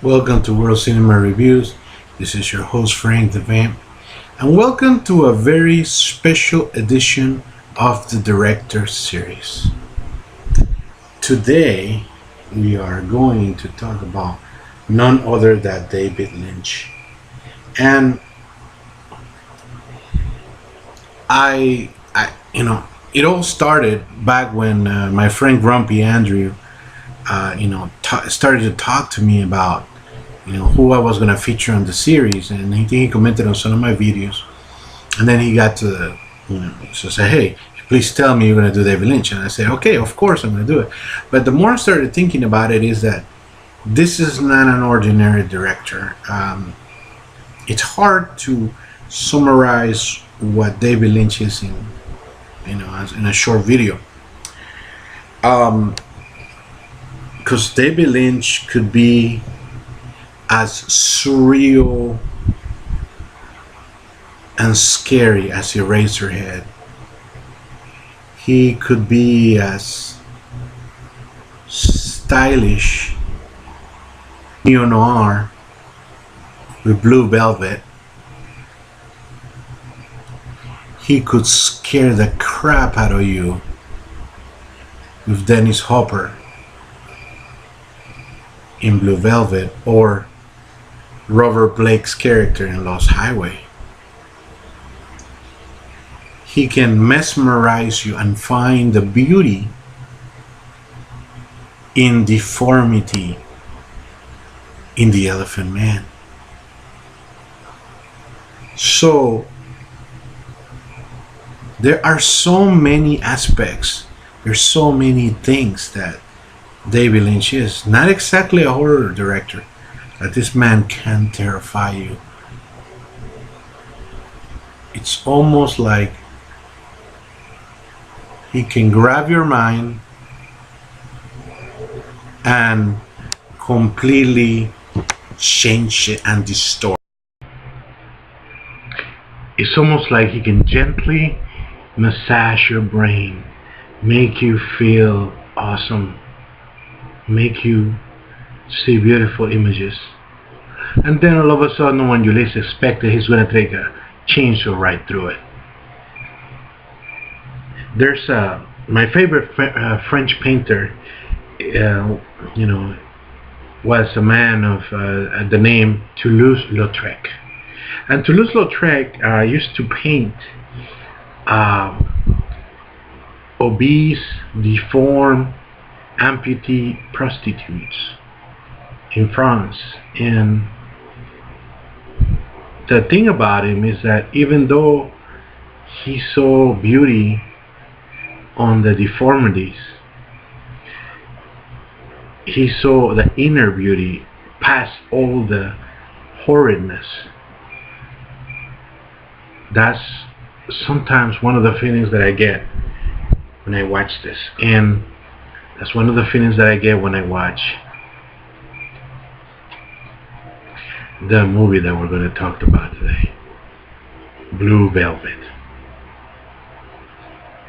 Welcome to World Cinema Reviews. This is your host Frank the Vamp, and welcome to a very special edition of the Director Series. Today we are going to talk about none other than David Lynch. And it all started back when my friend Grumpy Andrew, started to talk to me about, who I was going to feature on the series, and he commented on some of my videos, and then he got to the, so say, hey, please tell me you're going to do David Lynch, and I said, okay, of course I'm going to do it. But the more I started thinking about it, is that this is not an ordinary director. It's hard to summarize what David Lynch is in a short video, because David Lynch could be as surreal and scary as Eraserhead. He could be as stylish Neo-Noir with Blue Velvet. He could scare the crap out of you with Dennis Hopper in Blue Velvet, or Robert Blake's character in Lost Highway. He can mesmerize you and find the beauty in deformity in The Elephant Man. So there are so many aspects, there's so many things that David Lynch is. Not exactly a horror director, but this man can terrify you. It's almost like he can grab your mind and completely change it and distort. It's almost like he can gently massage your brain, make you feel awesome, make you see beautiful images, and then all of a sudden, when you least expect it, he's going to take a chainsaw right through it. There's my favorite French painter, was a man of the name Toulouse-Lautrec, and Toulouse-Lautrec used to paint obese, deformed, amputee prostitutes in France. And the thing about him is that even though he saw beauty on the deformities, he saw the inner beauty past all the horridness. That's sometimes one of the feelings that I get when I watch this, and that's one of the feelings that I get when I watch the movie that we're going to talk about today, Blue Velvet.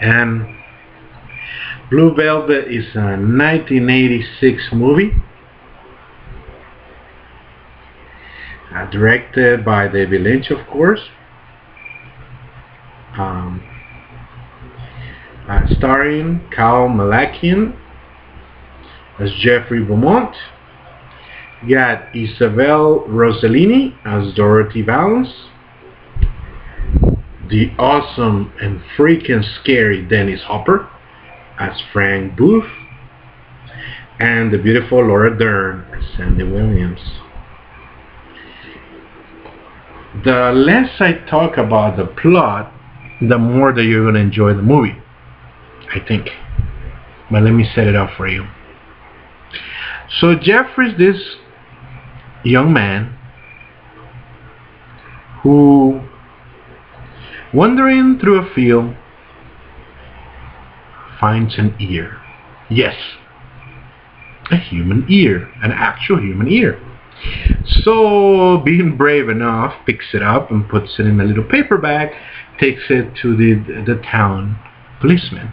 And Blue Velvet is a 1986 movie, directed by David Lynch, of course, starring Kyle Malakian as Jeffrey Beaumont. You got Isabelle Rossellini as Dorothy Valance, the awesome and freaking scary Dennis Hopper as Frank Booth, and the beautiful Laura Dern as Sandy Williams. The less I talk about the plot, the more that you're going to enjoy the movie, I think. But let me set it up for you. So Jeffrey's this young man who, wandering through a field, finds an ear. Yes, a human ear, an actual human ear. So, being brave enough, picks it up and puts it in a little paper bag, takes it to the town policeman.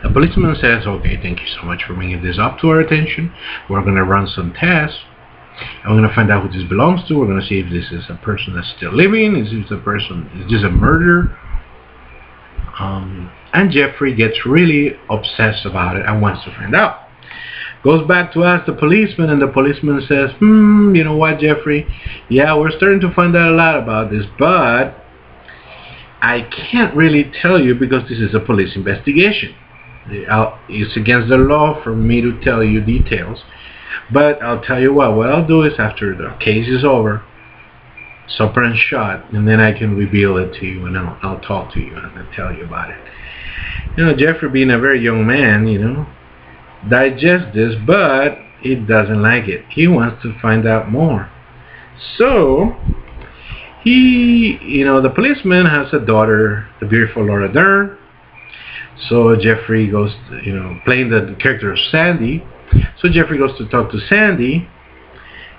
The policeman says, okay, thank you so much for bringing this up to our attention. We're going to run some tests. And we're gonna find out who this belongs to. We're gonna see if this is a person that's still living. Is this a murder? And Jeffrey gets really obsessed about it and wants to find out. Goes back to ask the policeman, and the policeman says, you know what, Jeffrey? Yeah, we're starting to find out a lot about this, but I can't really tell you because this is a police investigation. It's against the law for me to tell you details. But I'll tell you what I'll do is after the case is over, supper and shot, and then I can reveal it to you, and I'll talk to you and I'll tell you about it. Jeffrey, being a very young man, digests this, but he doesn't like it. He wants to find out more. So the policeman has a daughter, the beautiful Laura Dern. So Jeffrey goes, playing the character of Sandy. So Jeffrey goes to talk to Sandy,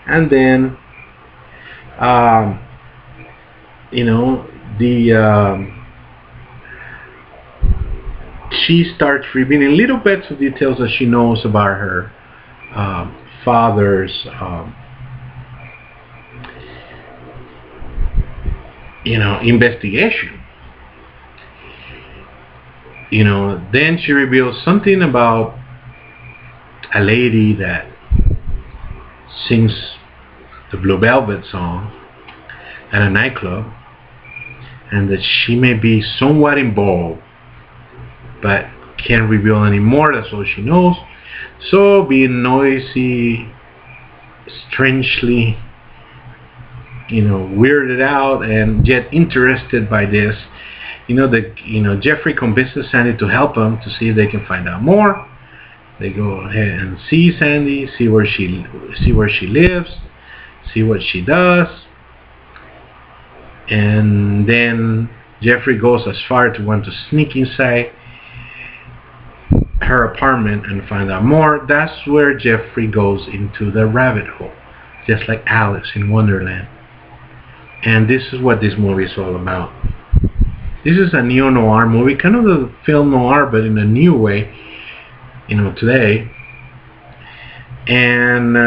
and then she starts revealing little bits of details that she knows about her father's investigation. Then she reveals something about a lady that sings the Blue Velvet song at a nightclub, and that she may be somewhat involved but can't reveal any more. That's all she knows. So being noisy, strangely weirded out and yet interested by this, Jeffrey convinces Sandy to help him to see if they can find out more. They go ahead and see Sandy, see where she lives, see what she does, and then Jeffrey goes as far to want to sneak inside her apartment and find out more. That's where Jeffrey goes into the rabbit hole, just like Alice in Wonderland. And this is what this movie is all about. This is a neo-noir movie, kind of the film noir, but in a new way, today. And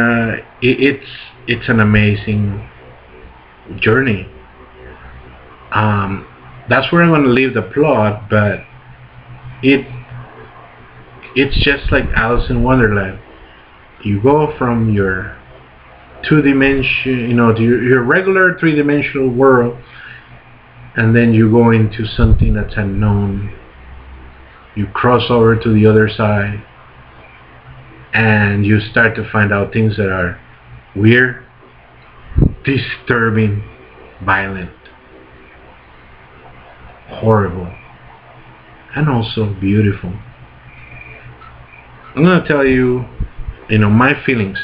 it's an amazing journey. That's where I'm going to leave the plot, but it's just like Alice in Wonderland. You go from your two-dimension, to your regular three-dimensional world, and then you go into something that's unknown. You cross over to the other side, and you start to find out things that are weird, disturbing, violent, horrible, and also beautiful. I'm going to tell you, my feelings.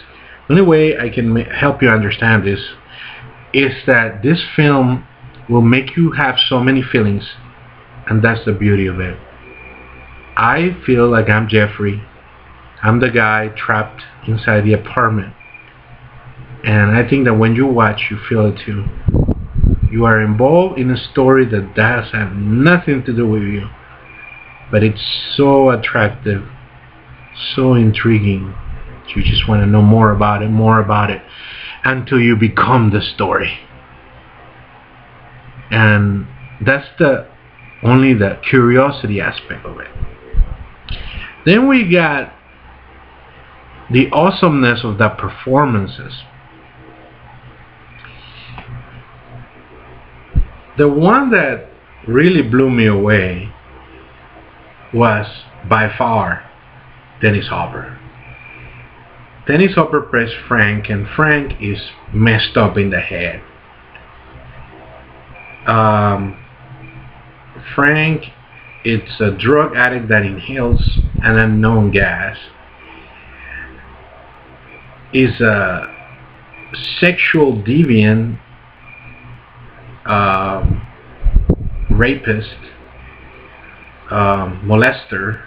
The only way I can help you understand this is that this film will make you have so many feelings, and that's the beauty of it. I feel like I'm Jeffrey. I'm the guy trapped inside the apartment, and I think that when you watch, you feel it too. You are involved in a story that does have nothing to do with you, but it's so attractive, so intriguing. You just want to know more about it, until you become the story. And that's only the curiosity aspect of it. Then we got the awesomeness of the performances. The one that really blew me away was by far Dennis Hopper. Dennis Hopper plays Frank, and Frank is messed up in the head. Frank, it's a drug addict that inhales an unknown gas. Is a sexual deviant, rapist, molester,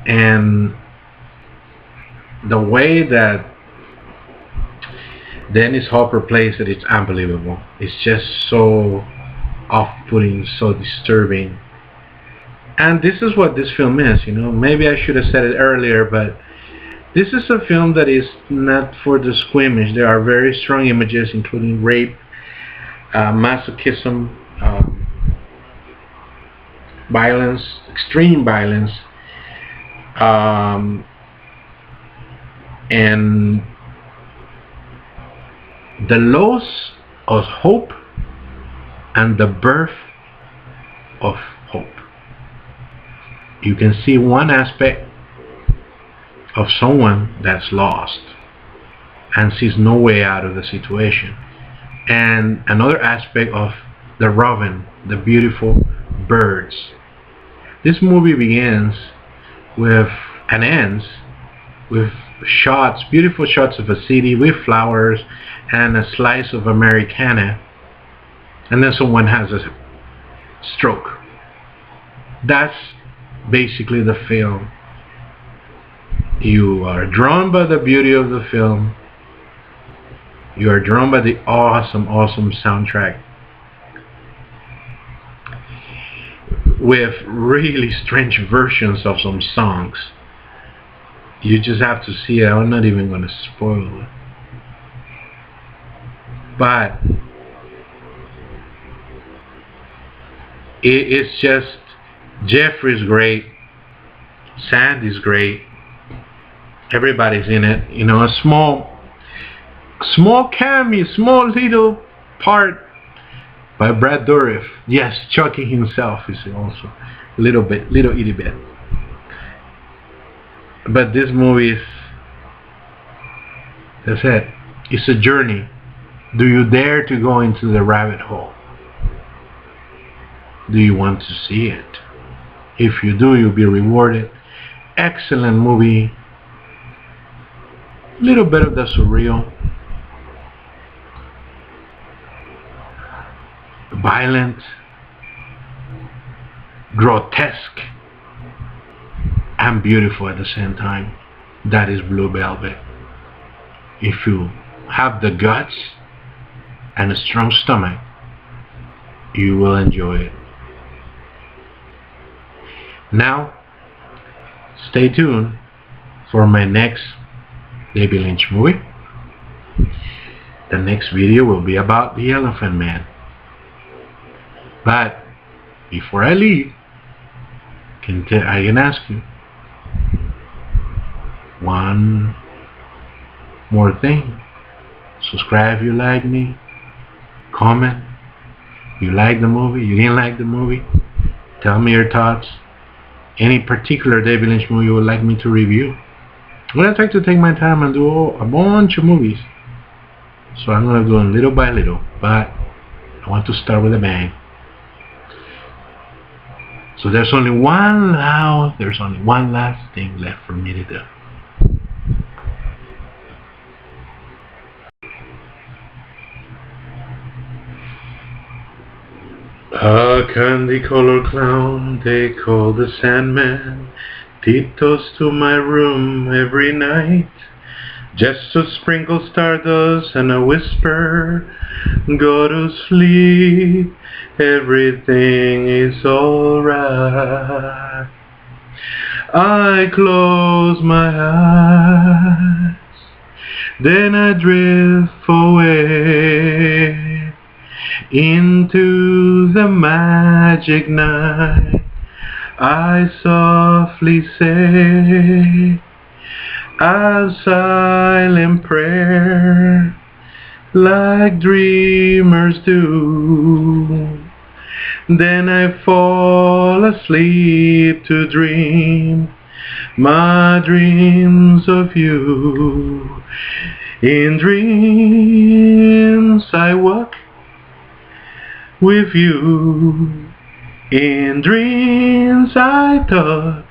and the way that Dennis Hopper plays it, it's unbelievable. It's just so off-putting, so disturbing. And this is what this film is, Maybe I should have said it earlier, but This is a film that is not for the squeamish. There are very strong images, including rape, masochism, violence, extreme violence, and the loss of hope and the birth of hope. You can see one aspect of someone that's lost and sees no way out of the situation, and another aspect of the robin, the beautiful birds. This movie begins with and ends with shots, beautiful shots of a city with flowers and a slice of Americana, and then someone has a stroke. That's basically the film. You are drawn by the beauty of the film. You are drawn by the awesome soundtrack with really strange versions of some songs. You just have to see it. I'm not even going to spoil it. But it's just, Jeffrey's great, Sandy's great, everybody's in it. You know, a small cameo, small little part by Brad Dourif. Yes, Chucky himself is also a little itty bit. But this movie is, that's it. It's a journey. Do you dare to go into the rabbit hole? Do you want to see it? If you do, you'll be rewarded. Excellent movie. Little bit of the surreal. Violent. Grotesque. And beautiful at the same time. That is Blue Velvet. If you have the guts and a strong stomach, you will enjoy it. Now, stay tuned for my next David Lynch movie. The next video will be about the Elephant Man. But before I leave, I can ask you one more thing. Subscribe if you like me. Comment. You like the movie? You didn't like the movie? Tell me your thoughts. Any particular David Lynch movie you would like me to review? I'm going to try to take my time and do a bunch of movies. So I'm going to go little by little. But I want to start with a bang. So there's only one last thing left for me to do. A candy-colored clown they call the Sandman tiptoes to my room every night just to sprinkle stardust and a whisper, go to sleep, everything is alright. I close my eyes, then I drift away into the magic night. I softly say a silent prayer like dreamers do. Then I fall asleep to dream my dreams of you. In dreams I walk with you. In dreams I talk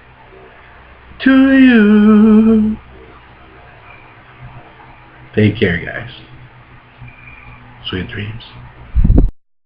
to you. Take care, guys. Sweet dreams.